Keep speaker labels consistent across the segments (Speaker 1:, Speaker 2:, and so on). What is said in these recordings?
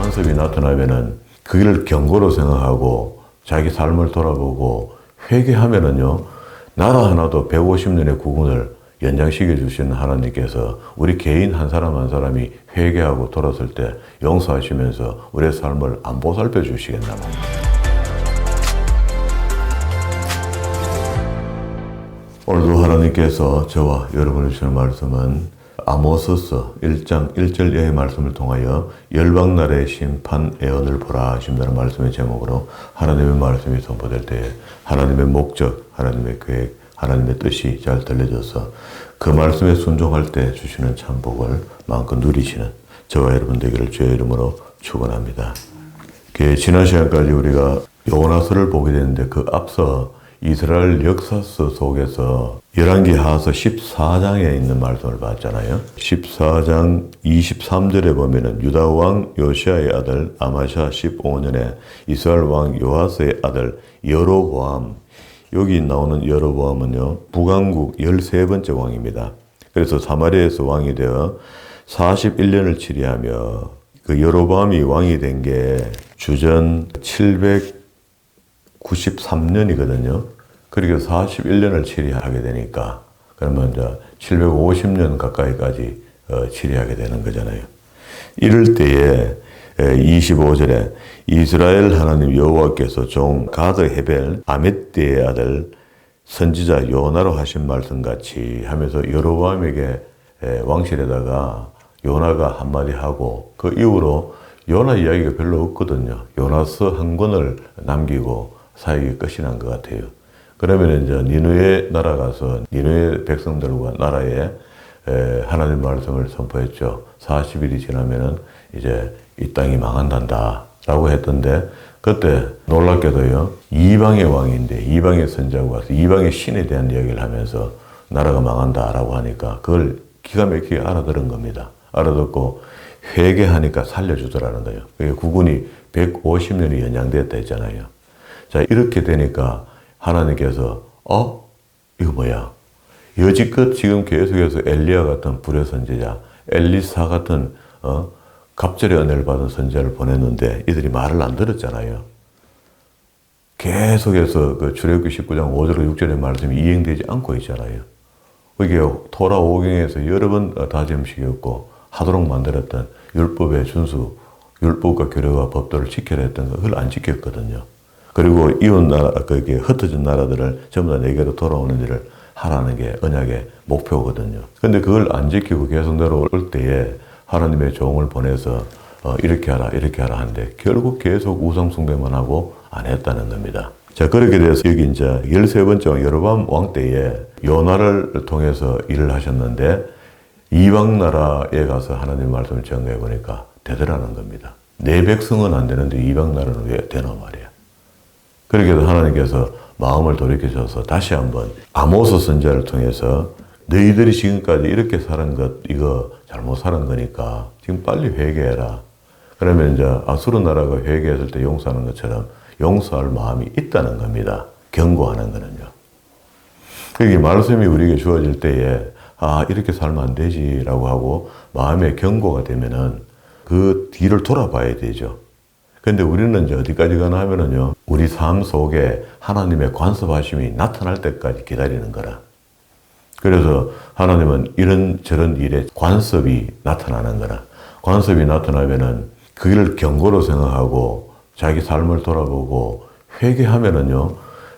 Speaker 1: 관습이 나타나면은 그걸 경고로 생각하고 자기 삶을 돌아보고 회개하면은요, 나라 하나도 150년의 국운을 연장시켜 주시는 하나님께서 우리 개인 한 사람 한 사람이 회개하고 돌았을 때 용서하시면서 우리의 삶을 안 보살펴 주시겠나 봅니다. 오늘도 하나님께서 저와 여러분을 주시는 말씀은 아모스서 1장 1절 이하의 말씀을 통하여 열방나라의 심판 예언을 보라 하신다는 말씀의 제목으로 하나님의 말씀이 선포될 때에 하나님의 목적, 하나님의 계획, 하나님의 뜻이 잘 들려져서 그 말씀에 순종할 때 주시는 참복을 마음껏 누리시는 저와 여러분 되기를 주의 이름으로 축원합니다. 지난 시간까지 우리가 요나서를 보게 됐는데 그 앞서 이스라엘 역사서 속에서 열왕기하서 14장에 있는 말씀을 봤잖아요. 14장 23절에 보면은 유다 왕 요시아의 아들 아마샤 15년에 이스라엘 왕 요아스의 아들 여로보암, 여기 나오는 여로보암은요 북왕국 13번째 왕입니다. 그래서 사마리아에서 왕이 되어 41년을 치리하며 그 여로보암이 왕이 된 게 주전 793년이거든요. 그리고 41년을 치리하게 되니까 그러면 이제 750년 가까이까지 치리하게 되는 거잖아요. 이럴 때에 25절에 이스라엘 하나님 여호와께서 종 가드 헤벨 아мет디의 아들 선지자 요나로 하신 말씀같이 하면서 여로보암에게 왕실에다가 요나가 한마디 하고 그 이후로 요나 이야기가 별로 없거든요. 요나서 한 권을 남기고 사역이 끝이 난 것 같아요. 그러면 이제 니느웨 날아가서 니느웨 백성들과 나라에 하나님 말씀을 선포했죠. 40일이 지나면은 이제 이 땅이 망한단다 라고 했던데 그때 놀랍게도요 이방의 왕인데 이방의 선자가 와서 이방의 신에 대한 이야기를 하면서 나라가 망한다 라고 하니까 그걸 기가 막히게 알아들은 겁니다. 알아듣고 회개하니까 살려주더라는 거예요. 국군이 150년이 연장됐다 했잖아요. 자, 이렇게 되니까 하나님께서 이거 뭐야? 여지껏 지금 계속해서 엘리야 같은 불의 선지자, 엘리사 같은 갑절의 은혜를 받은 선지자를 보냈는데 이들이 말을 안 들었잖아요. 계속해서 그 출애굽기 19장 5절 6절의 말씀이 이행되지 않고 있잖아요. 이게 토라 5경에서 여러 번 다짐시켰고 하도록 만들었던 율법의 준수, 율법과 규례와 법도를 지켜야 했던 그걸 안 지켰거든요. 그리고 이웃 나라, 그게 흩어진 나라들을 전부 다 내게로 돌아오는 일을 하라는 게 언약의 목표거든요. 근데 그걸 안 지키고 계속 내려올 때에 하나님의 종을 보내서 이렇게 하라, 이렇게 하라 하는데 결국 계속 우상숭배만 하고 안 했다는 겁니다. 자, 그렇게 돼서 여기 이제 13번째 왕 여로보암 왕 때에 요나를 통해서 일을 하셨는데 이방 나라에 가서 하나님 말씀을 전가해 보니까 되더라는 겁니다. 내 백성은 안 되는데 이방 나라는 왜 되나 말이야. 그렇게 해서 하나님께서 마음을 돌이키셔서 다시 한번 아모스 선지자를 통해서 너희들이 지금까지 이렇게 살은 것 이거 잘못 살은 거니까 지금 빨리 회개해라. 그러면 이제 아수르 나라가 회개했을 때 용서하는 것처럼 용서할 마음이 있다는 겁니다. 경고하는 거는요. 그게 말씀이 우리에게 주어질 때에 이렇게 살면 안 되지라고 하고 마음의 경고가 되면은 그 뒤를 돌아봐야 되죠. 근데 우리는 이제 어디까지 가나 하면은요, 우리 삶 속에 하나님의 관섭하심이 나타날 때까지 기다리는 거라. 그래서 하나님은 이런저런 일에 관섭이 나타나는 거라. 관섭이 나타나면은 그걸 경고로 생각하고 자기 삶을 돌아보고 회개하면은요,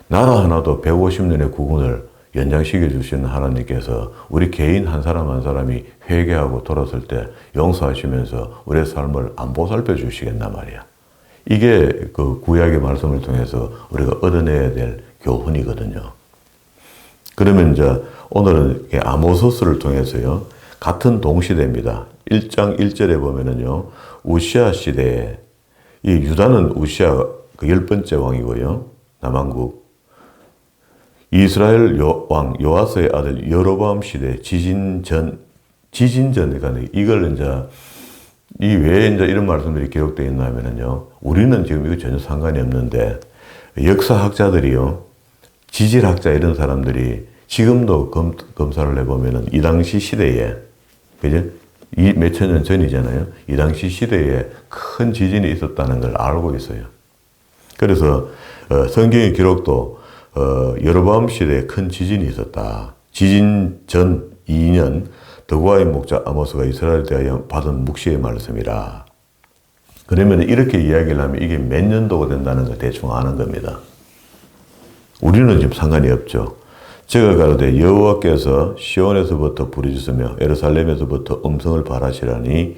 Speaker 1: 나라 하나도 150년의 국운을 연장시켜 주시는 하나님께서 우리 개인 한 사람 한 사람이 회개하고 돌았을 때 용서하시면서 우리의 삶을 안 보살펴 주시겠나 말이야. 이게 그 구약의 말씀을 통해서 우리가 얻어내야 될 교훈이거든요. 그러면 이제 오늘은 아모스를 통해서요, 같은 동시대입니다. 1장 1절에 보면은요, 우시아 시대에, 이 유다는 우시아 그 10번째 왕이고요, 남왕국. 이스라엘 왕 요아스의 아들 여로보암 시대 지진전, 그러니까 이걸 이제 이 왜 이제 이런 말씀들이 기록되어 있나 하면은요, 우리는 지금 이거 전혀 상관이 없는데, 역사학자들이요, 지질학자 이런 사람들이 지금도 검사를 해보면은 이 당시 시대에, 그죠? 이 몇천 년 전이잖아요. 이 당시 시대에 큰 지진이 있었다는 걸 알고 있어요. 그래서 성경의 기록도 여로보암 시대에 큰 지진이 있었다. 지진 전 2년 더구아의 목자 아모스가 이스라엘에 대하여 받은 묵시의 말씀이라. 그러면 이렇게 이야기를 하면 이게 몇 년도가 된다는 걸 대충 아는 겁니다. 우리는 지금 상관이 없죠. 제가 가로되 여호와께서 시온에서부터 부르짖으며 예루살렘에서부터 음성을 발하시라니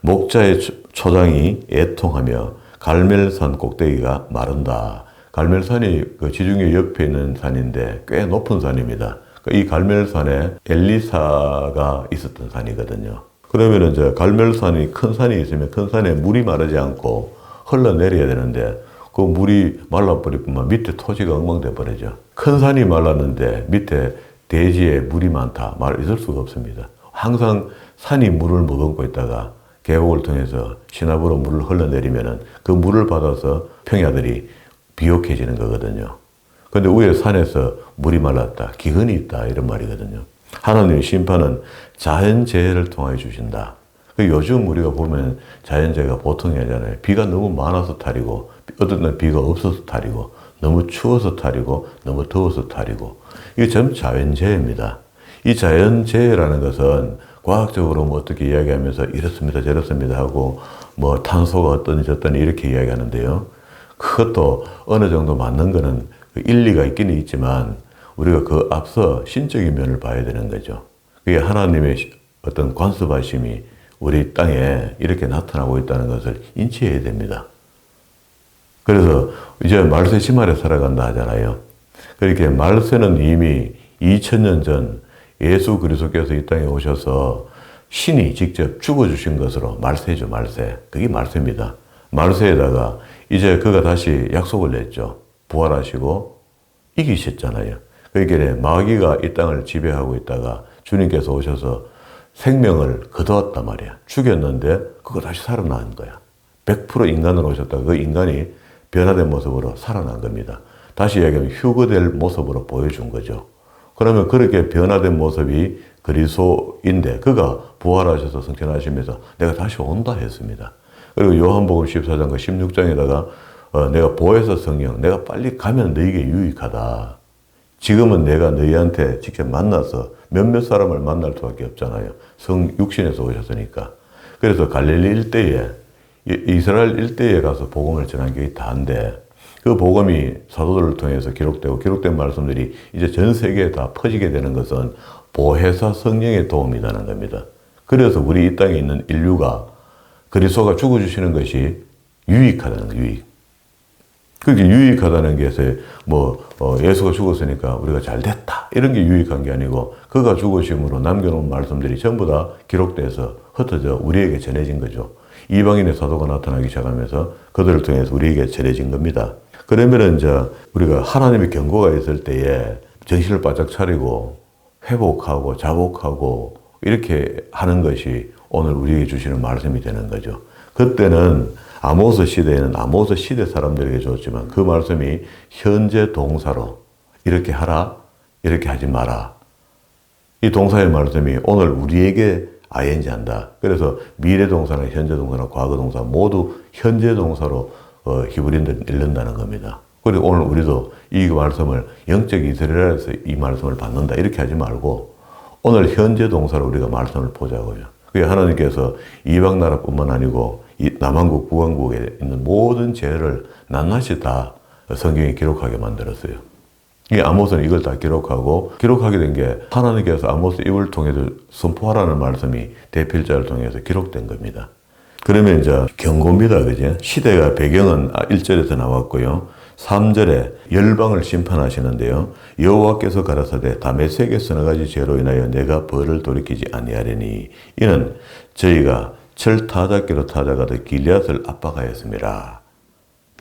Speaker 1: 목자의 초장이 애통하며 갈멜산 꼭대기가 마른다. 갈멜산이 그 지중해 옆에 있는 산인데 꽤 높은 산입니다. 이 갈멜산에 엘리사가 있었던 산이거든요. 그러면은 이제 갈멜산이 큰 산이 있으면 큰 산에 물이 마르지 않고 흘러내려야 되는데 그 물이 말라버리면 밑에 토지가 엉망돼 버리죠. 큰 산이 말랐는데 밑에 대지에 물이 많다. 있을 수가 없습니다. 항상 산이 물을 머금고 있다가 계곡을 통해서 시나브로 물을 흘러내리면은 그 물을 받아서 평야들이 비옥해지는 거거든요. 근데 위에 산에서 물이 말랐다. 기근이 있다. 이런 말이거든요. 하나님의 심판은 자연재해를 통하여 주신다. 요즘 우리가 보면 자연재해가 보통이 아니잖아요. 비가 너무 많아서 탈이고, 어떤 날 비가 없어서 탈이고, 너무 추워서 탈이고, 너무 더워서 탈이고. 이게 전부 자연재해입니다. 이 자연재해라는 것은 과학적으로 뭐 어떻게 이야기하면서 이렇습니다, 저렇습니다 하고, 뭐 탄소가 어떠니 저떠니 이렇게 이야기하는데요. 그것도 어느 정도 맞는 거는 일리가 있기는 있지만, 우리가 그 앞서 신적인 면을 봐야 되는 거죠. 그게 하나님의 어떤 관습하심이 우리 땅에 이렇게 나타나고 있다는 것을 인지해야 됩니다. 그래서 이제 말세 심할에 살아간다 하잖아요. 그렇게 말세는 이미 2000년 전 예수 그리스도께서 이 땅에 오셔서 신이 직접 죽어주신 것으로 말세죠, 말세. 그게 말세입니다. 말세에다가 이제 그가 다시 약속을 냈죠. 부활하시고 이기셨잖아요. 그러니까 마귀가 이 땅을 지배하고 있다가 주님께서 오셔서 생명을 거두었단 말이야. 죽였는데 그거 다시 살아난 거야. 100% 인간으로 오셨다가 그 인간이 변화된 모습으로 살아난 겁니다. 다시 얘기하면 휴거될 모습으로 보여준 거죠. 그러면 그렇게 변화된 모습이 그리스도인데 그가 부활하셔서 승천하시면서 내가 다시 온다 했습니다. 그리고 요한복음 14장과 16장에다가 내가 보혜사 성령, 내가 빨리 가면 너에게 유익하다. 지금은 내가 너희한테 직접 만나서 몇몇 사람을 만날 수밖에 없잖아요. 육신에서 오셨으니까. 그래서 갈릴리 일대에, 이스라엘 일대에 가서 복음을 전한 게 다인데 그 복음이 사도들을 통해서 기록되고 기록된 말씀들이 이제 전 세계에 다 퍼지게 되는 것은 보혜사 성령의 도움이라는 겁니다. 그래서 우리 이 땅에 있는 인류가 그리스도가 죽어주시는 것이 유익하다는 거예요, 유익. 그게 유익하다는 게 예수가 죽었으니까 우리가 잘 됐다. 이런 게 유익한 게 아니고 그가 죽으심으로 남겨놓은 말씀들이 전부 다 기록돼서 흩어져 우리에게 전해진 거죠. 이방인의 사도가 나타나기 시작하면서 그들을 통해서 우리에게 전해진 겁니다. 그러면은 이제 우리가 하나님의 경고가 있을 때에 정신을 바짝 차리고 회복하고 자복하고 이렇게 하는 것이 오늘 우리에게 주시는 말씀이 되는 거죠. 그때는 아모스 시대에는 아모스 시대 사람들에게 줬지만 그 말씀이 현재 동사로 이렇게 하라, 이렇게 하지 마라. 이 동사의 말씀이 오늘 우리에게 ING 한다. 그래서 미래 동사나 현재 동사나 과거 동사 모두 현재 동사로 히브리인들이 읽는다는 겁니다. 그리고 오늘 우리도 이 말씀을 영적 이스라엘에서 이 말씀을 받는다. 이렇게 하지 말고 오늘 현재 동사로 우리가 말씀을 보자고요. 그게 하나님께서 이방 나라뿐만 아니고 이 남한국, 북한국에 있는 모든 죄를 낱낱이 다 성경에 기록하게 만들었어요. 이 아모스는 이걸 다 기록하게 된 게 하나님께서 아모스 입을 통해서 선포하라는 말씀이 대필자를 통해서 기록된 겁니다. 그러면 이제 경고입니다. 그죠? 시대가 배경은 1절에서 나왔고요. 3절에 열방을 심판하시는데요. 여호와께서 가라사대 다메섹의 서너 가지 죄로 인하여 내가 벌을 돌이키지 아니하리니 이는 저희가 철 타작기로 타작하듯 길앗을 압박하였습니다.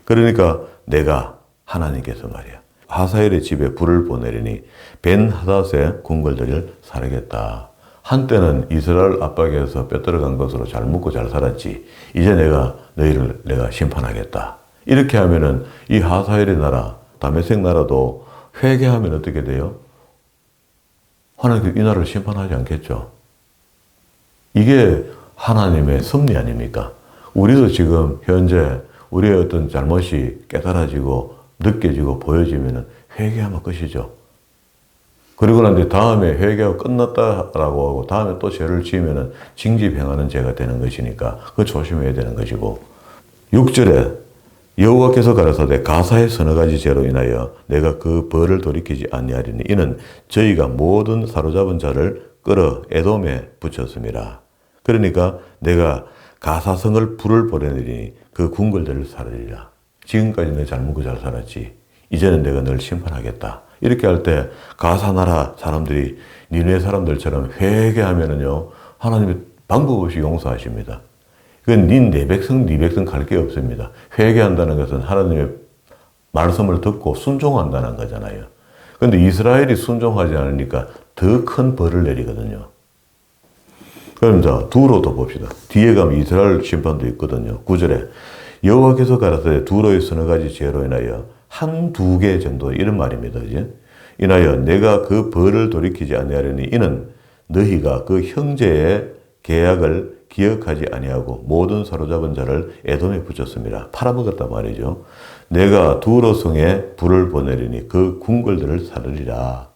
Speaker 1: 그러니까 내가 하나님께서 말이야. 하사엘의 집에 불을 보내리니 벤하닷의 궁궐들을 사르겠다. 한때는 이스라엘 압박에서 뼈들어간 것으로 잘 먹고 잘 살았지. 이제 너희를 내가 심판하겠다. 이렇게 하면은 이 하사엘의 나라, 다메섹 나라도 회개하면 어떻게 돼요? 하나님께서 이 나라를 심판하지 않겠죠. 이게 하나님의 섭리 아닙니까? 우리도 지금 현재 우리의 어떤 잘못이 깨달아지고 느껴지고 보여지면 회개하면 끝이죠. 그리고 난 뒤에 다음에 회개가 끝났다라고 하고 다음에 또 죄를 지으면 징집 행하는 죄가 되는 것이니까 그거 조심해야 되는 것이고 6절에 여호와께서 가라사대 가사의 서너 가지 죄로 인하여 내가 그 벌을 돌이키지 아니하리니 이는 저희가 모든 사로잡은 자를 끌어 에돔에 붙였습니다. 그러니까 내가 가사성을 불을 보내리니 그 궁궐들을 살리리라. 지금까지 내 잘 먹고 잘 살았지. 이제는 내가 널 심판하겠다. 이렇게 할 때 가사 나라 사람들이 니네 사람들처럼 회개하면은요 하나님이 방법 없이 용서하십니다. 그건 네 백성 갈 게 없습니다. 회개한다는 것은 하나님의 말씀을 듣고 순종한다는 거잖아요. 그런데 이스라엘이 순종하지 않으니까 더 큰 벌을 내리거든요. 그럼 자 두로도 봅시다. 뒤에 가면 이스라엘 심판도 있거든요. 9절에 여호와께서 가라사대 두로의 서너 가지 죄로 인하여 한두 개 정도 이런 말입니다. 이제 인하여 내가 그 벌을 돌이키지 아니하려니 이는 너희가 그 형제의 계약을 기억하지 아니하고 모든 사로잡은 자를 에돔에 붙였습니다. 팔아먹었단 말이죠. 내가 두로성에 불을 보내리니 그 궁궐들을 살리리라.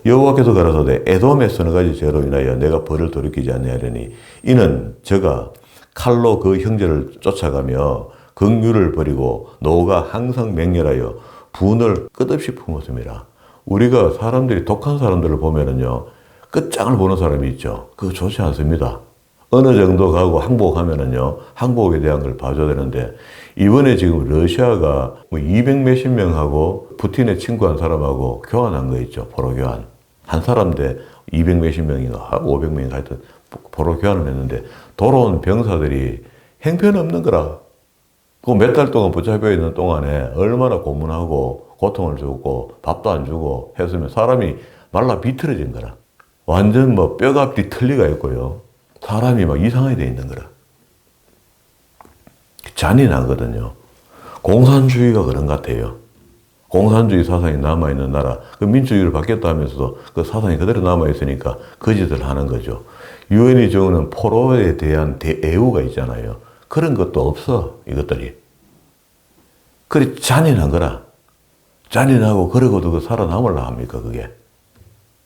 Speaker 1: 여호와께서 가라사대 에돔의 서너 가지 죄로 인하여 내가 벌을 돌이키지 아니하려니 이는 저가 칼로 그 형제를 쫓아가며 긍휼을 버리고 노가 항상 맹렬하여 분을 끝없이 품었습니다. 우리가 사람들이 독한 사람들을 보면은요 끝장을 보는 사람이 있죠. 그거 좋지 않습니다. 어느 정도 가고 항복하면은요 항복에 대한 걸 봐줘야 되는데 이번에 지금 러시아가 200 몇십 명하고 푸틴의 친구한 사람하고 교환한 거 있죠. 포로 교환. 한 사람 대 200 몇십 명인가 500명인가 하여튼 포로 교환을 했는데 돌아온 병사들이 형편없는 거라. 그 몇 달 동안 붙잡혀 있는 동안에 얼마나 고문하고 고통을 주고 밥도 안 주고 했으면 사람이 말라 비틀어진 거라. 완전 뭐 뼈가 뒤틀리가 있고요. 사람이 막 이상하게 돼 있는 거라. 잔인하거든요. 공산주의가 그런 것 같아요. 공산주의 사상이 남아있는 나라, 그 민주주의로 바뀌었다 하면서도 그 사상이 그대로 남아있으니까 거짓을 하는 거죠. 유엔이 정하는 포로에 대한 대애우가 있잖아요. 그런 것도 없어, 이것들이. 그래, 잔인한 거라. 잔인하고, 그러고도 그 살아남으려 합니까, 그게?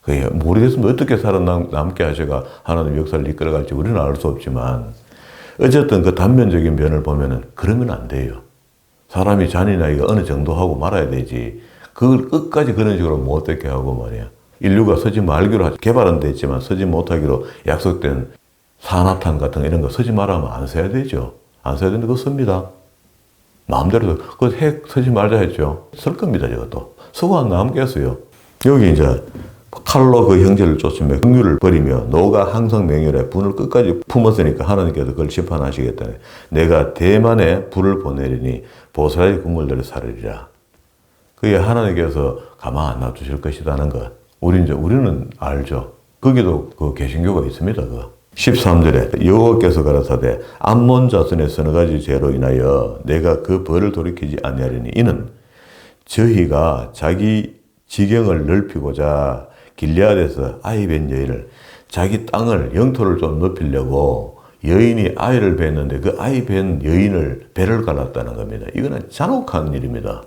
Speaker 1: 그게 모르겠으면 어떻게 살아남게 하셔가 하나님 역사를 이끌어갈지 우리는 알 수 없지만, 어쨌든 그 단면적인 면을 보면은 그러면 안 돼요. 사람이 잔인하기가 어느 정도 하고 말아야 되지. 그걸 끝까지 그런 식으로 못되게 하고 말이야. 인류가 쓰지 말기로 개발은 됐지만 쓰지 못하기로 약속된 산화탄 같은 이런 거 쓰지 말라면 안 써야 되죠. 안 써야 되는데 그거 씁니다. 마음대로 그 핵 쓰지 말자 했죠. 쓸 겁니다. 저것도. 쓰고 안 남겠어요. 여기 이제 칼로 그 형제를 쫓으며 긍휼을 버리며 노가 항상 맹렬해 분을 끝까지 품었으니까 하나님께서 그걸 심판하시겠다. 내가 대만에 불을 보내리니 보스라의 궁궐들을 살리리라. 그게 하나님께서 가만 안 놔두실 것이라는 것. 우리는 알죠. 거기도 그 개신교가 있습니다. 그 13절에 여호와께서 가라사대 암몬 자손의 서너 가지 죄로 인하여 내가 그 벌을 돌이키지 아니하리니 이는 저희가 자기 지경을 넓히고자 길르앗에서 아이 뵌 여인을 자기 땅을 영토를 좀 넓히려고 여인이 아이를 뵀는데 그 아이 뵌 여인을 배를 갈랐다는 겁니다. 이거는 잔혹한 일입니다.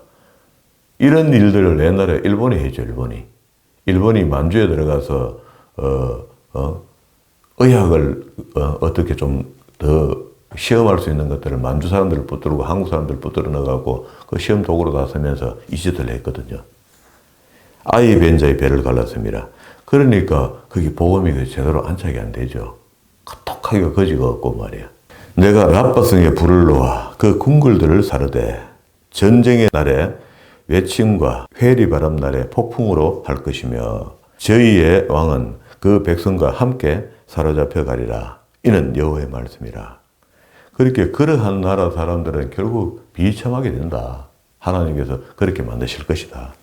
Speaker 1: 이런 일들을 옛날에 일본이 했죠. 일본이 만주에 들어가서 의학을 어떻게 좀 더 시험할 수 있는 것들을 만주 사람들을 붙들고 한국 사람들을 붙들어 넣어갖고 그 시험 도구로 다 쓰면서 이 짓을 했거든요. 아이 뵌 자의 배를 갈랐습니다. 그러니까 그게 복음이 제대로 안착이 안 되죠. 똑하기가 거지가 없고 말이야. 내가 라빠성에 불을 놓아 그 궁궐들을 사르되 전쟁의 날에 외침과 회리바람 날에 폭풍으로 할 것이며 저희의 왕은 그 백성과 함께 사로잡혀 가리라. 이는 여호와의 말씀이라. 그렇게 그러한 나라 사람들은 결국 비참하게 된다. 하나님께서 그렇게 만드실 것이다.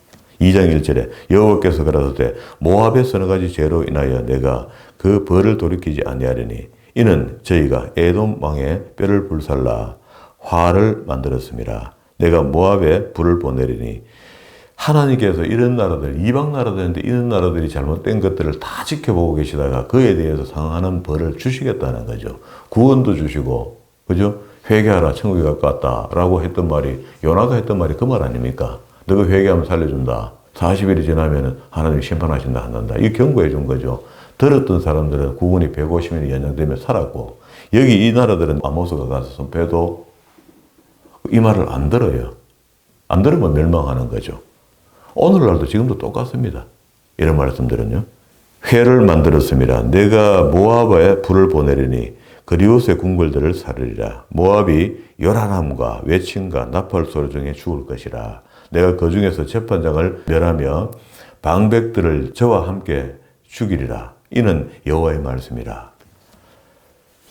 Speaker 1: 2장 1절에 여호와께서 가라사대 모압의 서너 가지 죄로 인하여 내가 그 벌을 돌이키지 아니하리니 이는 저희가 에돔 왕의 뼈를 불살라 화를 만들었습니다. 내가 모압에 불을 보내리니 하나님께서 이런 나라들, 이방 나라들인데 이런 나라들이 잘못된 것들을 다 지켜보고 계시다가 그에 대해서 상하는 벌을 주시겠다는 거죠. 구원도 주시고, 그죠? 회개하라, 천국이 가까웠다라고 했던 말이, 요나가 했던 말이 그 말 아닙니까? 너가 회개하면 살려준다. 40일이 지나면 하나님이 심판하신다 한단다. 이 경고해 준 거죠. 들었던 사람들은 구원이 150일이 연장되며 살았고, 여기 이 나라들은 아모스가 가서 선포해도 이 말을 안 들어요. 안 들으면 멸망하는 거죠. 오늘날도 지금도 똑같습니다. 이런 말씀들은요. 회를 만들었습니다. 내가 모압에 불을 보내리니 그리웃의 궁궐들을 사르리라. 모압이 요란함과 외침과 나팔 소리 중에 죽을 것이라. 내가 그 중에서 재판장을 멸하며 방백들을 저와 함께 죽이리라. 이는 여호와의 말씀이라.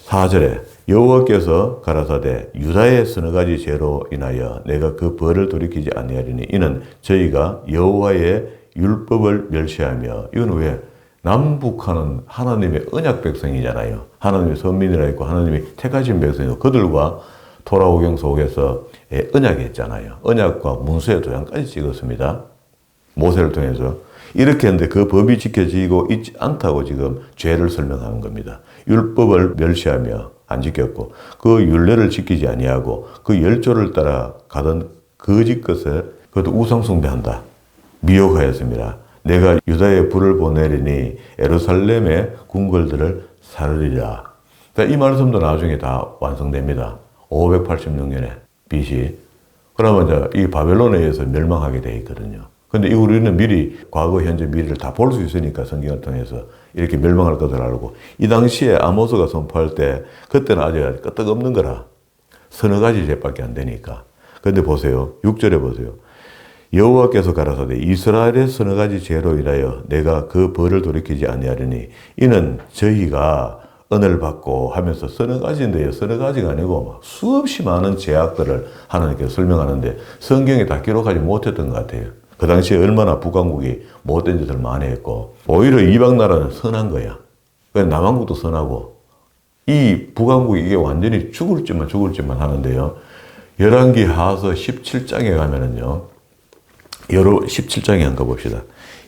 Speaker 1: 4절에 여호와께서 가라사대 유다의 서너 가지 죄로 인하여 내가 그 벌을 돌이키지 아니하리니 이는 저희가 여호와의 율법을 멸시하며. 이건 왜? 남북한은 하나님의 언약 백성이잖아요. 하나님의 선민이라 했고 하나님이 택하신 백성이고 그들과 토라오경 속에서 언약했잖아요. 언약과 문서의 도장까지 찍었습니다. 모세를 통해서. 이렇게 했는데 그 법이 지켜지고 있지 않다고 지금 죄를 설명하는 겁니다. 율법을 멸시하며 안 지켰고 그 율례를 지키지 아니하고 그 열조를 따라 가던 거짓 것을 그것도 우상 숭배한다. 미혹하였습니다. 내가 유다에 불을 보내리니 예루살렘의 궁궐들을 사르리라. 이 말씀도 나중에 다 완성됩니다. 586년에 BC. 그러면 이제 이 바벨론에 의해서 멸망하게 돼 있거든요. 근데 우리는 미리 과거, 현재, 미래를 다 볼 수 있으니까 성경을 통해서 이렇게 멸망할 것을 알고 이 당시에 아모스가 선포할 때 그때는 아직 끄떡없는 거라. 서너 가지 죄밖에 안 되니까. 근데 보세요. 6절에 보세요. 여호와께서 가라사대 이스라엘의 서너 가지 죄로 인하여 내가 그 벌을 돌이키지 아니하리니 이는 저희가 은을 받고 하면서 서너 가지인데요. 서너 가지가 아니고 수없이 많은 죄악들을 하나님께서 설명하는데 성경에 다 기록하지 못했던 것 같아요. 그 당시에 얼마나 북왕국이 못된 짓을 많이 했고 오히려 이방 나라는 선한 거야. 남왕국도 선하고 이 북왕국이 이게 완전히 죽을 짓만 하는데요. 열왕기 하서 17장에 가면은요. 17장에 한번 봅시다.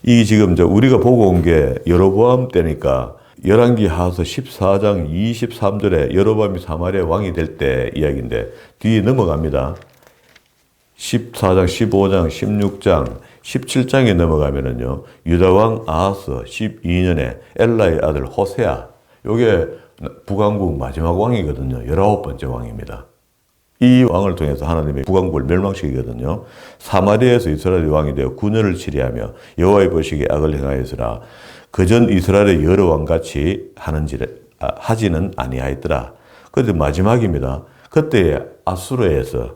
Speaker 1: 이 지금 우리가 보고 온 게 여로보암 때니까 열왕기 하서 14장 23절에 여로보암이 사마리아 왕이 될 때 이야기인데 뒤에 넘어갑니다. 14장, 15장, 16장, 17장에 넘어가면은요, 유다왕 아하스 12년에 엘라의 아들 호세아, 요게 북왕국 마지막 왕이거든요. 19번째 왕입니다. 이 왕을 통해서 하나님의 북왕국을 멸망시키거든요. 사마리아에서 이스라엘이 왕이 되어 9년을 치리하며 여호와의 보시기에 악을 행하였으나 그전 이스라엘의 여러 왕같이 하지는 아니하였더라. 그런데 마지막입니다. 그때 아수르에서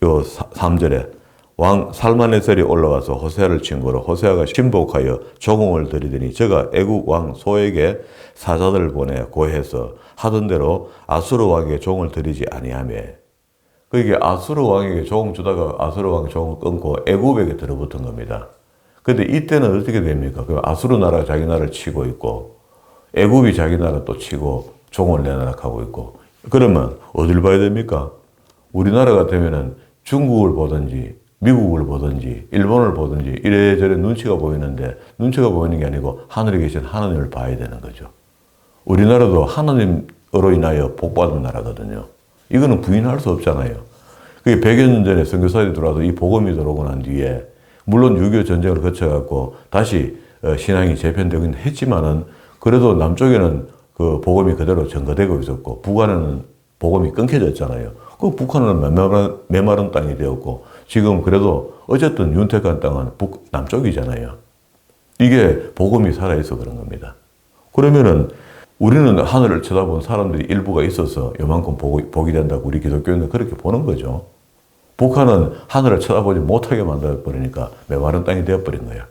Speaker 1: 요 3절에 왕 살마네셀이 올라와서 호세아를 친구로 호세아가 신복하여 조공을 드리더니 저가 애국 왕 소에게 사자들을 보내 고해서 하던 대로 아수르 왕에게 종을 드리지 아니하며. 그게 아수르 왕에게 종 주다가 아수르 왕이 종을 끊고 애굽에게 들어붙은 겁니다. 근데 이때는 어떻게 됩니까? 그 아수르 나라가 자기 나라를 치고 있고 애굽이 자기 나라 또 치고 종을 내나락하고 있고 그러면 어딜 봐야 됩니까? 우리나라 같으면은 중국을 보든지 미국을 보든지 일본을 보든지 이래저래 눈치가 보이는데 눈치가 보이는 게 아니고 하늘에 계신 하나님을 봐야 되는 거죠. 우리나라도 하나님으로 인하여 복받은 나라거든요. 이거는 부인할 수 없잖아요. 그게 100여 년 전에 선교사들이 들어와서 이 복음이 들어오고 난 뒤에 물론 6.25 전쟁을 거쳐갖고 다시 신앙이 재편되긴 했지만은 그래도 남쪽에는 그 복음이 그대로 전거되고 있었고 북한에는 복음이 끊겨졌잖아요. 그 북한은 메마른 땅이 되었고 지금 그래도 어쨌든 윤택한 땅은 남쪽이잖아요. 이게 복음이 살아있어 그런 겁니다. 그러면은 우리는 하늘을 쳐다본 사람들이 일부가 있어서 요만큼 복이 된다고 우리 기독교인은 그렇게 보는 거죠. 북한은 하늘을 쳐다보지 못하게 만들어버리니까 메마른 땅이 되어버린 거야.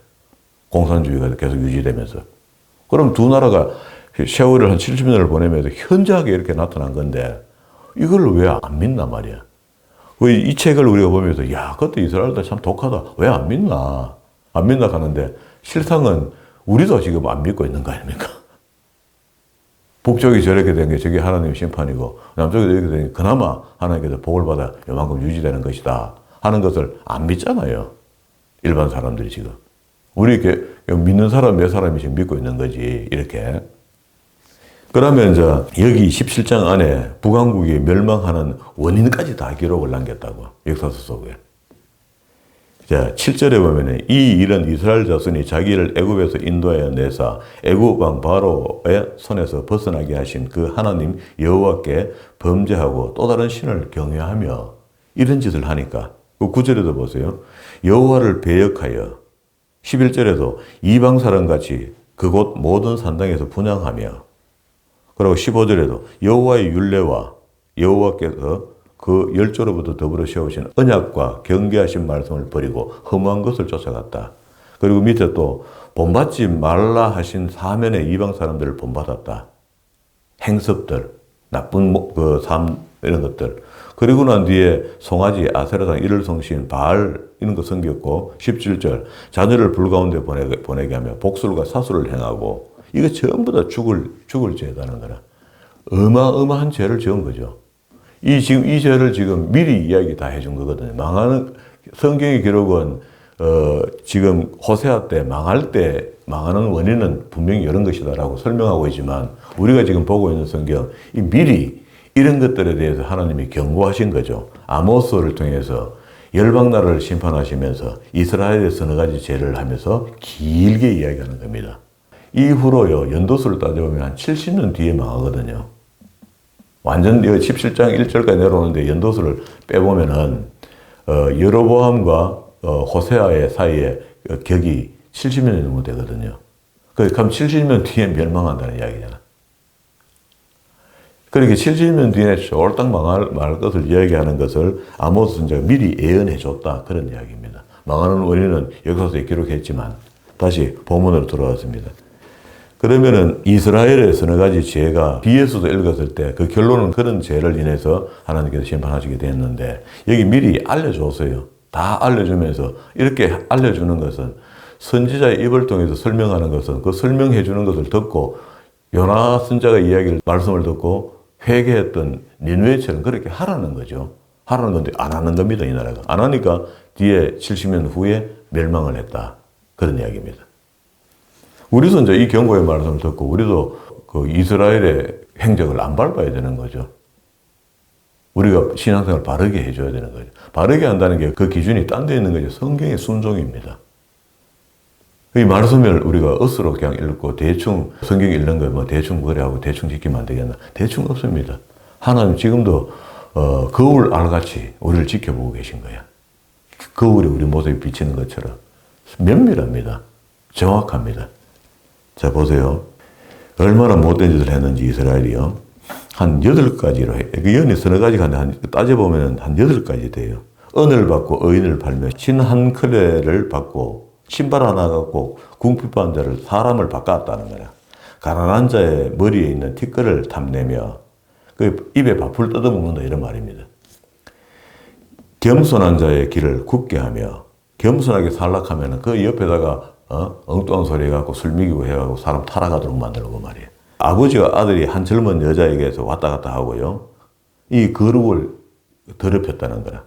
Speaker 1: 공산주의가 계속 유지되면서. 그럼 두 나라가 세월을 한 70년을 보내면서 현저하게 이렇게 나타난 건데 이걸 왜 안 믿나 말이야. 이 책을 우리가 보면서 야, 그것도 이스라엘도 참 독하다. 왜 안 믿나? 안 믿나 하는데 실상은 우리도 지금 안 믿고 있는 거 아닙니까? 북쪽이 저렇게 된 게 저게 하나님의 심판이고 남쪽이 이렇게 된 게 그나마 하나님께서 복을 받아 요만큼 유지되는 것이다 하는 것을 안 믿잖아요. 일반 사람들이 지금. 우리 이렇게 믿는 사람 몇 사람이 지금 믿고 있는 거지, 이렇게. 그러면 이제 여기 17장 안에 북왕국이 멸망하는 원인까지 다 기록을 남겼다고, 역사서 속에. 자, 7절에 보면은 이 일은 이스라엘 자손이 자기를 애굽에서 인도하여 내사 애굽 왕 바로의 손에서 벗어나게 하신 그 하나님 여호와께 범죄하고 또 다른 신을 경외하며 이런 짓을 하니까. 그 9절에도 보세요. 여호와를 배역하여 11절에도 이방 사람같이 그곳 모든 산당에서 분향하며, 그리고 15절에도 여호와의 율례와 여호와께서 그 열조로부터 더불어 세우신 언약과 경계하신 말씀을 버리고 허무한 것을 쫓아갔다. 그리고 밑에 또 본받지 말라 하신 사면의 이방 사람들을 본받았다. 행습들, 나쁜 그 삶 이런 것들. 그리고 난 뒤에 송아지, 아세라당, 일월성신, 바알 이런 거 섬겼고 17절 자녀를 불가운데 보내게 하며 복술과 사술을 행하고, 이거 전부 다 죽을 죄다는 거라. 어마어마한 죄를 지은 거죠. 이 죄를 지금 미리 이야기 다 해준 거거든요. 망하는, 성경의 기록은, 지금 호세아 때 망하는 원인은 분명히 이런 것이다라고 설명하고 있지만, 우리가 지금 보고 있는 성경, 미리 이런 것들에 대해서 하나님이 경고하신 거죠. 아모스를 통해서 열방나라를 심판하시면서 이스라엘의 서너 가지 죄를 하면서 길게 이야기하는 겁니다. 이후로요, 연도수를 따져보면 한 70년 뒤에 망하거든요. 완전 17장 1절까지 내려오는데 연도수를 빼보면은 여로보암과 호세아의 사이에 격이 70년이 넘게 되거든요. 그럼 70년 뒤에 멸망한다는 이야기잖아. 그렇게 70년 뒤에 쫄딱 망할 것을 이야기하는 것을 아모스 선지자가 미리 예언해 줬다, 그런 이야기입니다. 망하는 원인은 역사서에 기록했지만 다시 본문으로 돌아왔습니다. 그러면은 이스라엘의 서너 가지 죄가 뒤에서도 읽었을 때 그 결론은 그런 죄를 인해서 하나님께서 심판하시게 됐는데, 여기 미리 알려줬어요. 다 알려주면서, 이렇게 알려주는 것은 선지자의 입을 통해서 설명하는 것은 그 설명해 주는 것을 듣고 요나 선지자가 말씀을 듣고 회개했던 니느웨처럼 그렇게 하라는 거죠. 하라는 건데 안 하는 겁니다, 이 나라가. 안 하니까 뒤에 70년 후에 멸망을 했다, 그런 이야기입니다. 우리도 이제 이 경고의 말씀을 듣고 우리도 그 이스라엘의 행적을 안 밟아야 되는 거죠. 우리가 신앙생활을 바르게 해줘야 되는 거죠. 바르게 한다는 게 그 기준이 딴 데 있는 거죠. 성경의 순종입니다. 이 말씀을 우리가 억수로 그냥 읽고 대충 성경 읽는 거 뭐 대충 그래하고 대충 지키면 안 되겠나? 대충 없습니다. 하나님 지금도 거울 알같이 우리를 지켜보고 계신 거야. 거울이 우리 모습에 비치는 것처럼 면밀합니다. 정확합니다. 자, 보세요. 얼마나 못된 짓을 했는지 이스라엘이요. 한 8가지로 해. 연이 서너 가지가 한 따져보면 한 8가지 돼요. 은을 받고 의인을 팔며 신 한 클레를 받고 신발 하나 갖고 궁핍한 자를 사람을 바꿨다는 거야. 가난한 자의 머리에 있는 티끌을 탐내며 그 입에 밥풀 뜯어먹는다, 이런 말입니다. 겸손한 자의 길을 굳게 하며, 겸손하게 살락하면 그 옆에다가 엉뚱한 소리 해갖고 술 먹이고 해갖고 사람 타락하도록 만들고 말이에요. 아버지와 아들이 한 젊은 여자에게서 왔다 갔다 하고요. 이 거룩을 더럽혔다는 거라.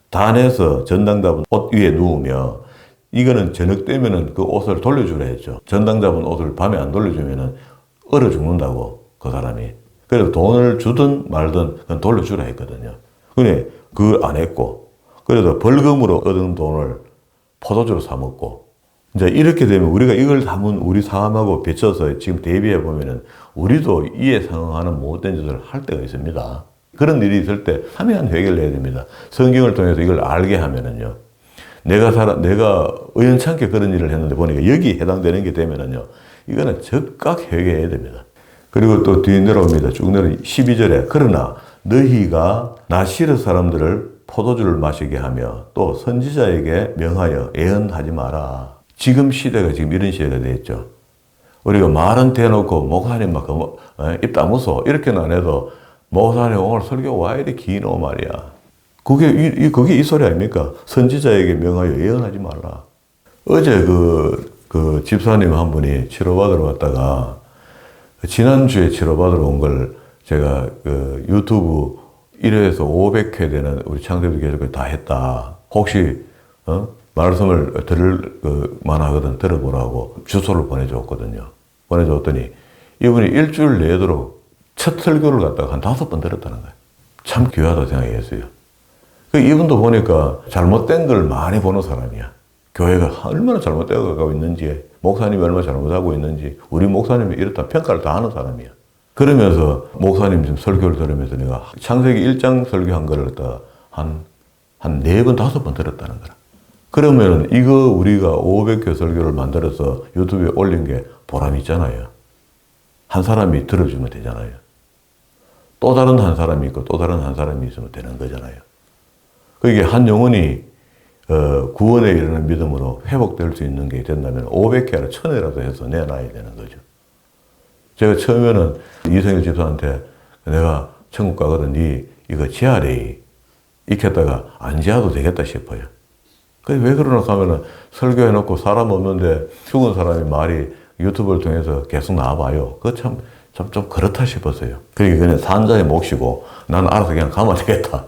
Speaker 1: 단에서 전당 잡은 옷 위에 누우며, 이거는 저녁 되면은 그 옷을 돌려주라 했죠. 전당 잡은 옷을 밤에 안 돌려주면은 얼어 죽는다고, 그 사람이. 그래서 돈을 주든 말든 그건 돌려주라 했거든요. 근데 그걸 안 했고, 그래서 벌금으로 얻은 돈을 포도주로 사먹고, 이제 이렇게 되면 우리가 이걸 담은 우리 삶하고 비춰서 지금 대비해 보면은 우리도 이에 상응하는 못된 짓을 할 때가 있습니다. 그런 일이 있을 때 하면 회개를 해야 됩니다. 성경을 통해서 이걸 알게 하면은요. 내가 우연찮게 그런 일을 했는데 보니까 여기 해당되는 게 되면은요. 이거는 즉각 회개해야 됩니다. 그리고 또 뒤에 내려옵니다. 쭉 내려 12절에 그러나 너희가 나시르 사람들을 포도주를 마시게 하며 또 선지자에게 명하여 예언하지 마라. 지금 시대가 지금 이런 시대가 되었죠. 우리가 말은 대놓고 목사님 막 입 다무소 이렇게는 안 해도 목사님 오늘 설교 와 이리 기노 말이야. 그게 이 소리 아닙니까? 선지자에게 명하여 예언하지 말라. 어제 그 집사님 한 분이 치료받으러 왔다가 지난주에 치료받으러 온 걸 제가 그 유튜브 1회에서 500회 되는 우리 창대도 계속 다 했다. 혹시 말씀을 들을 만하거든 들어보라고 주소를 보내줬거든요. 보내줬더니 이분이 일주일 내도록 첫 설교를 갖다가 한 5번 들었다는 거예요. 참 귀하다 생각했어요. 이분도 보니까 잘못된 걸 많이 보는 사람이야. 교회가 얼마나 잘못되어 가고 있는지, 목사님이 얼마나 잘못하고 있는지, 우리 목사님이 이렇다 평가를 다 하는 사람이야. 그러면서 목사님 지금 설교를 들으면서 내가 창세기 1장 설교한 거를 갖다가 한 4번, 5번 들었다는 거라. 그러면 이거 우리가 500회 설교를 만들어서 유튜브에 올린 게 보람이 있잖아요. 한 사람이 들어주면 되잖아요. 또 다른 한 사람이 있고 또 다른 한 사람이 있으면 되는 거잖아요. 그게 한 영혼이 구원에 이르는 믿음으로 회복될 수 있는 게 된다면 500회라 1000회라도 해서 내놔야 되는 거죠. 제가 처음에는 이성일 집사한테 내가 천국 가거든 니 이거 지하래 익혔다가 안 지하도 되겠다 싶어요. 왜 그러나 하면은 설교해놓고 사람 없는데 죽은 사람이 말이 유튜브를 통해서 계속 나와봐요. 그거 좀 그렇다 싶었어요. 그러니까 그냥 산자의 몫이고 나는 알아서 그냥 가면 되겠다.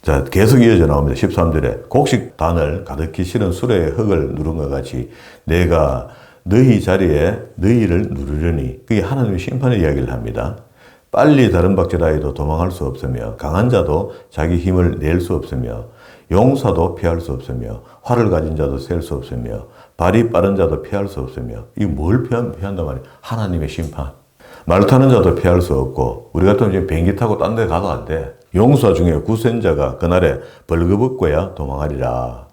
Speaker 1: 자, 계속 이어져 나옵니다. 13절에 곡식 단을 가득히 실은 수레의 흙을 누른 것 같이 내가 너희 자리에 너희를 누르려니 그게 하나님의 심판의 이야기를 합니다. 빨리 다른 박질하여도 도망할 수 없으며 강한 자도 자기 힘을 낼 수 없으며 용사도 피할 수 없으며 활을 가진 자도 셀 수 없으며 발이 빠른 자도 피할 수 없으며 이게 뭘 피한단 말이에요? 하나님의 심판. 말 타는 자도 피할 수 없고 우리 같으면 지금 비행기 타고 딴 데 가도 안 돼. 용사 중에 굳센 자가 그날에 벌거벗고야 도망하리라.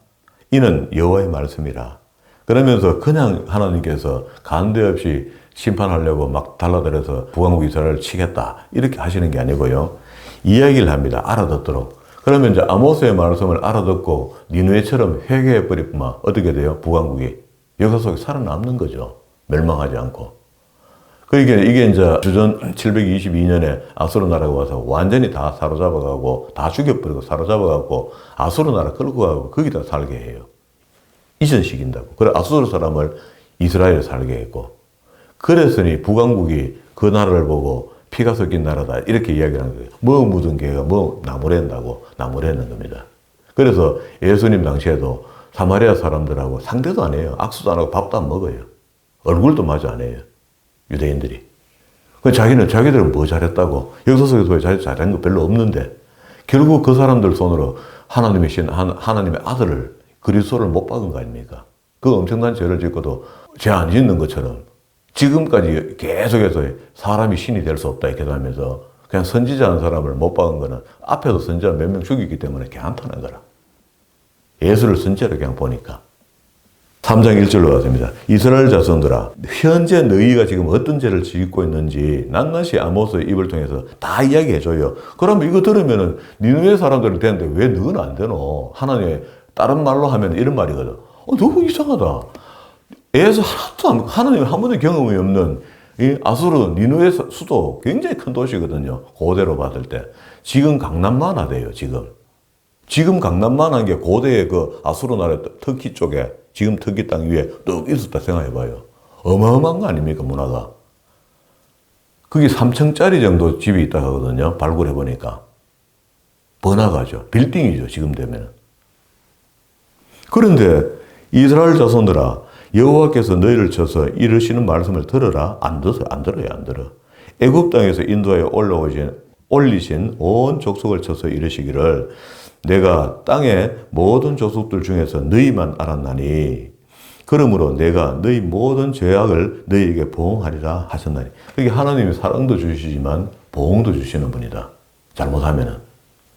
Speaker 1: 이는 여호와의 말씀이라. 그러면서 그냥 하나님께서 간대 없이 심판하려고 막 달라들어서 북왕국 이스라엘을 치겠다 이렇게 하시는 게 아니고요. 이야기를 합니다. 알아듣도록. 그러면 이제 아모스의 말씀을 알아듣고 니느웨처럼 회개해버리면 어떻게 돼요? 북왕국이 역사 속에 살아남는 거죠. 멸망하지 않고. 그러니까 이게 이제 주전 722년에 아수르 나라가 와서 완전히 다 사로잡아가고 다 죽여버리고 사로잡아가고 아수르 나라 끌고 가고 거기다 살게 해요. 이전시킨다고. 그래 아수르 사람을 이스라엘에 살게 했고 그랬으니 북왕국이 그 나라를 보고 피가 섞인 나라다 이렇게 이야기하는 거예요. 뭐 묻은 개가 뭐 나무랜다고 나무래는 겁니다. 그래서 예수님 당시에도 사마리아 사람들하고 상대도 안 해요. 악수도 안 하고 밥도 안 먹어요. 얼굴도 마주 안 해요. 유대인들이. 자기들은 뭐 잘했다고. 역사 속에서 자기 잘한 거 별로 없는데 결국 그 사람들 손으로 하나님의 아들을 그리스도를 못 박은 거 아닙니까? 그 엄청난 죄를 짓고도 죄 안 짓는 것처럼 지금까지 계속해서 사람이 신이 될 수 없다 이렇게 하면서 그냥 선지자한 사람을 못 박은 거는 앞에서 선지자 몇 명 죽이기 때문에 괜찮다는 거라. 예수를 선지자로 그냥 보니까. 3장 1절로 왔습니다. 이스라엘 자손들아 현재 너희가 지금 어떤 죄를 짓고 있는지 낱낱이 아모스의 입을 통해서 다 이야기해줘요. 그러면 이거 들으면은 니느웨 사람들은 되는데 왜 너는 안 되노? 하나님의 다른 말로 하면 이런 말이거든. 너무 이상하다. 에서 하나님 한 번도 경험이 없는 이 아수르 니느웨 수도 굉장히 큰 도시거든요. 고대로 봤을 때. 지금 강남만 하대요. 지금 강남만 한 게 고대의 그 아수르 나라 터키 쪽에 지금 터키 땅 위에 뚝 있었다 생각해봐요. 어마어마한 거 아닙니까, 문화가? 그게 3층짜리 정도 집이 있다 하거든요. 발굴해보니까. 번화가죠. 빌딩이죠, 지금 되면. 그런데 이스라엘 자손들아, 여호와께서 너희를 쳐서 이르시는 말씀을 들어라. 안 들어요, 안 들어. 애굽 땅에서 인도하여 올리신 온 족속을 쳐서 이르시기를 내가 땅의 모든 족속들 중에서 너희만 알았나니 그러므로 내가 너희 모든 죄악을 너희에게 보응하리라 하셨나니. 그게 하나님이 사랑도 주시지만 보응도 주시는 분이다. 잘못하면은.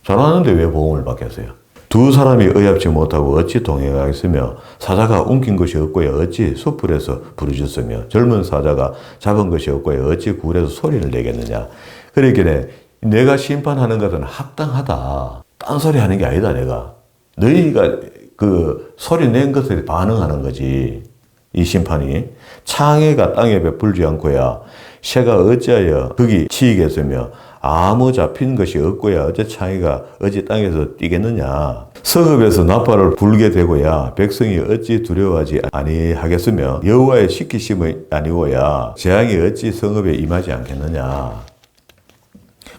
Speaker 1: 잘하는데 왜 보응을 받겠어요? 두 사람이 의합지 못하고 어찌 동행하겠으며 사자가 움킨 것이 없고야 어찌 숯불에서 부르짖으며 젊은 사자가 잡은 것이 없고야 어찌 굴에서 소리를 내겠느냐. 그러기에 내가 심판하는 것은 합당하다. 딴소리 하는 게 아니다, 내가. 너희가 그 소리 낸 것에 반응하는 거지. 이 심판이. 창해가 땅에 베풀지 않고야 새가 어찌하여 거기 치이겠으며 아무 잡힌 것이 없고야 어째 창해가 어찌 땅에서 뛰겠느냐. 성읍에서 나팔을 불게 되고야 백성이 어찌 두려워하지 아니하겠으며 여호와의 시키심이 아니고야 재앙이 어찌 성읍에 임하지 않겠느냐.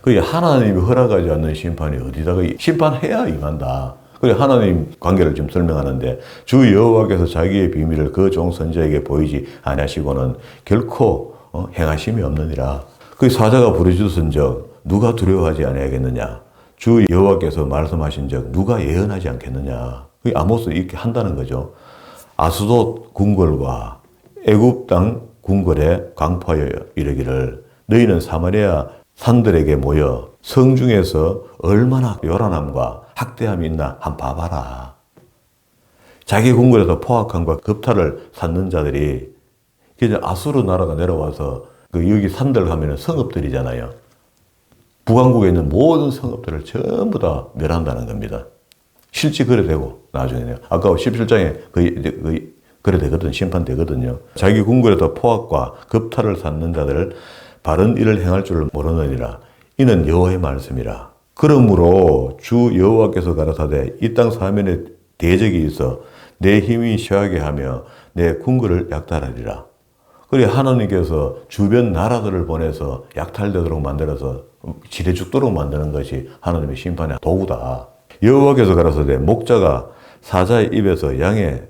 Speaker 1: 그게 하나님이 허락하지 않는 심판이 어디다가 심판해야 임한다. 그래 하나님 관계를 지금 설명하는데 주 여호와께서 자기의 비밀을 그 종 선지자에게 보이지 아니하시고는 결코 행하심이 없느니라. 그 사자가 부르짖었은즉 누가 두려워하지 아니하겠느냐. 주 여호와께서 말씀하신즉 누가 예언하지 않겠느냐. 그 아모스 이렇게 한다는 거죠. 아스돗 궁궐과 애굽 땅 궁궐에 강포하여 이르기를 너희는 사마리아 산들에게 모여 성중에서 얼마나 요란함과 학대함이 있나 한번 봐봐라. 자기 궁궐에서 포악함과 겁탈을 쌓는 자들이 이제 아수르 나라가 내려와서 여기 산들 가면은 성읍들이잖아요. 북왕국에 있는 모든 성읍들을 전부 다 멸한다는 겁니다. 실제 그래 되고 나중에는 아까 17장에 그래 되거든, 심판되거든요. 자기 궁궐에서 포악과 겁탈을 쌓는 자들을 바른 일을 행할 줄 모르느니라. 이는 여호와의 말씀이라. 그러므로 주 여호와께서 가라사대 이 땅 사면에 대적이 있어 내 힘이 쉬하게 하며 내 궁궐을 약탈하리라. 그래 하나님께서 주변 나라들을 보내서 약탈되도록 만들어서 지레 죽도록 만드는 것이 하나님의 심판의 도구다. 여호와께서 가라사대 목자가 사자의 입에서 양의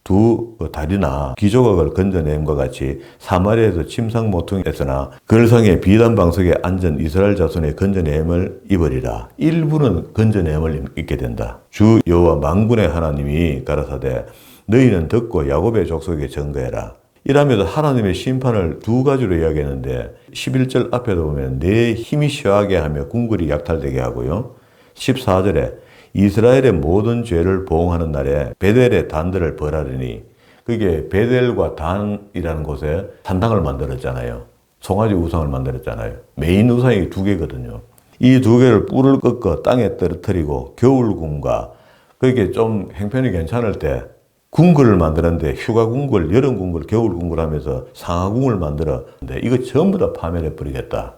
Speaker 1: 두 다리나 기조각을 건져냄과 같이 사마리아에서 침상 모퉁이에서나 걸상의 비단 방석에 앉은 이스라엘 자손의 건져냄을 입으리라. 일부는 건져냄을 입게 된다. 주 여호와 만군의 하나님이 가라사대 너희는 듣고 야곱의 족속에 증거해라. 이라면서 하나님의 심판을 두 가지로 이야기했는데 11절 앞에도 보면 내 힘이 쉬하게 하며 궁궐이 약탈되게 하고요. 14절에 이스라엘의 모든 죄를 보응하는 날에 베델의 단들을 벌하리니 그게 베델과 단이라는 곳에 산당을 만들었잖아요. 송아지 우상을 만들었잖아요. 메인 우상이 두 개거든요. 이 두 개를 뿔을 꺾어 땅에 떨어뜨리고 겨울궁과 그게 좀 형편이 괜찮을 때 궁궐을 만드는데 휴가궁궐, 여름궁궐, 겨울궁궐 하면서 상하궁을 만들었는데 이거 전부 다 파멸해 버리겠다.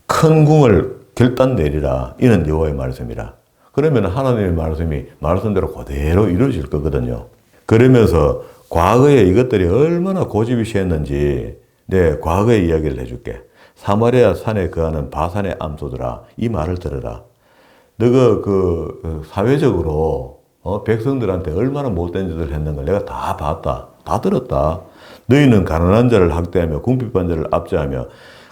Speaker 1: 큰 궁을 결단 내리라. 이는 여호와의 말씀이라. 그러면 하나님의 말씀이 말씀대로 그대로 이루어질 거거든요. 그러면서 과거에 이것들이 얼마나 고집이 세했는지 내 과거의 이야기를 해줄게. 사마리아 산에 거하는 바산의 암소들아 이 말을 들으라. 너가 사회적으로 백성들한테 얼마나 못된 짓을 했는 걸 내가 다 봤다. 다 들었다. 너희는 가난한 자를 학대하며 궁핍한 자를 압제하며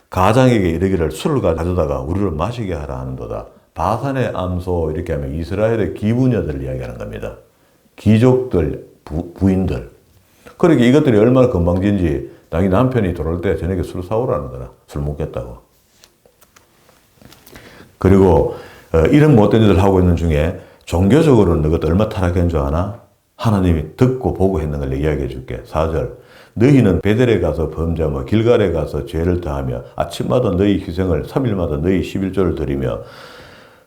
Speaker 1: 가장에게 이르기를 술을 가져다가 우리를 마시게 하라 하는도다. 바산의 암소 이렇게 하면 이스라엘의 기부녀들을 이야기하는 겁니다. 귀족들, 부인들. 그러니까 이것들이 얼마나 건방진지 자기 남편이 돌아올 때 저녁에 술 사오라는 거라. 술 먹겠다고. 그리고 이런 못된 짓을 하고 있는 중에 종교적으로는 너희들 얼마 타락한 줄 아나? 하나님이 듣고 보고 했는 걸 이야기해 줄게. 4절. 너희는 베델에 가서 범죄하며 길갈에 가서 죄를 다하며 아침마다 너희 희생을 3일마다 너희 11조를 드리며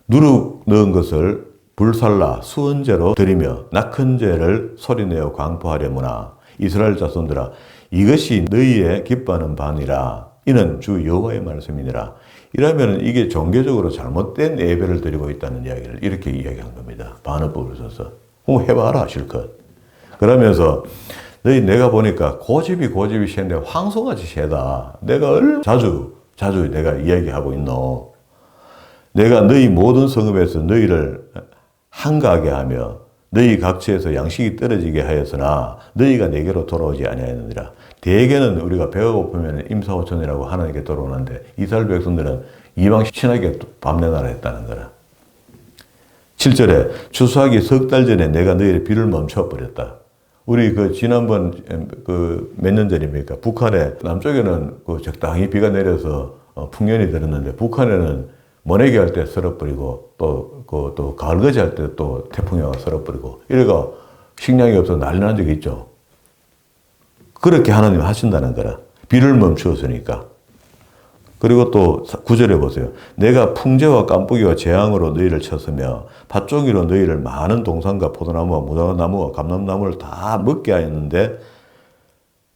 Speaker 1: 누룩 넣은 것을 불살라 수언제로 드리며 낙헌제를 소리내어 광포하려무나. 이스라엘 자손들아 이것이 너희의 기뻐하는 바니라. 이는 주 여호와의 말씀이니라. 이러면 이게 종교적으로 잘못된 예배를 드리고 있다는 이야기를 이렇게 이야기한 겁니다. 반어법을 써서. 해봐라 실컷. 그러면서 너희 내가 보니까 고집이 세는데 황소같이 세다. 내가 자주 내가 이야기하고 있노. 내가 너희 모든 성읍에서 너희를 한가하게 하며 너희 각처에서 양식이 떨어지게 하였으나 너희가 내게로 돌아오지 아니하느니라. 대개는 우리가 배가 고프면 임사오천이라고 하나님께 돌아오는데 이스라엘 백성들은 이방 신하게 밤내나라 했다는 거라. 7절에 추수하기 석 달 전에 내가 너희의 비를 멈춰버렸다. 우리 지난번 몇 년 전입니까? 북한에 남쪽에는 적당히 비가 내려서 풍년이 들었는데 북한에는 모내기 할 때 썰어버리고 또 가을거지 할 때 또 태풍이 와서 썰어버리고 이래가 식량이 없어서 난리 난 적이 있죠. 그렇게 하나님 하신다는 거라. 비를 멈추었으니까. 그리고 또 9절에 보세요. 내가 풍제와 깜부기와 재앙으로 너희를 쳤으며 팥종이로 너희를 많은 동산과 포도나무와 무화과나무와 감람나무를 다 먹게 하였는데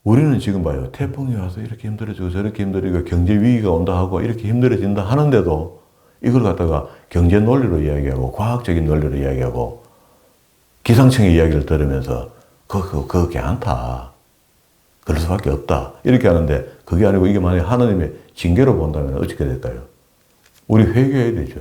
Speaker 1: 우리는 지금 봐요. 태풍이 와서 이렇게 힘들어지고 저렇게 힘들어지고 경제 위기가 온다 하고 이렇게 힘들어진다 하는데도 이걸 갖다가 경제 논리로 이야기하고 과학적인 논리로 이야기하고 기상청의 이야기를 들으면서 그거 괜찮다. 그럴 수밖에 없다. 이렇게 하는데 그게 아니고 이게 만약에 하나님의 징계로 본다면 어떻게 될까요? 우리 회개해야 되죠.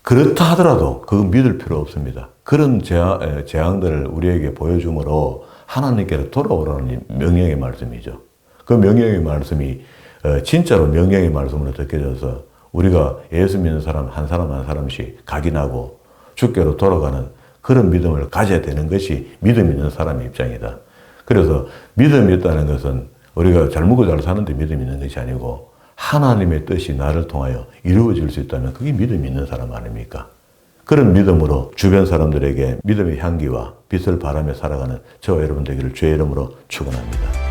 Speaker 1: 그렇다 하더라도 그거 믿을 필요 없습니다. 그런 재앙들을 우리에게 보여줌으로 하나님께로 돌아오라는 명령의 말씀이죠. 그 명령의 말씀이 진짜로 명령의 말씀으로 느껴져서 우리가 예수 믿는 사람 한 사람씩 각인하고 주께로 돌아가는 그런 믿음을 가져야 되는 것이 믿음 있는 사람의 입장이다. 그래서 믿음이 있다는 것은 우리가 잘 먹고 잘 사는데 믿음이 있는 것이 아니고 하나님의 뜻이 나를 통하여 이루어질 수 있다면 그게 믿음이 있는 사람 아닙니까? 그런 믿음으로 주변 사람들에게 믿음의 향기와 빛을 바라며 살아가는 저와 여러분 되기를 주의 이름으로 축원합니다.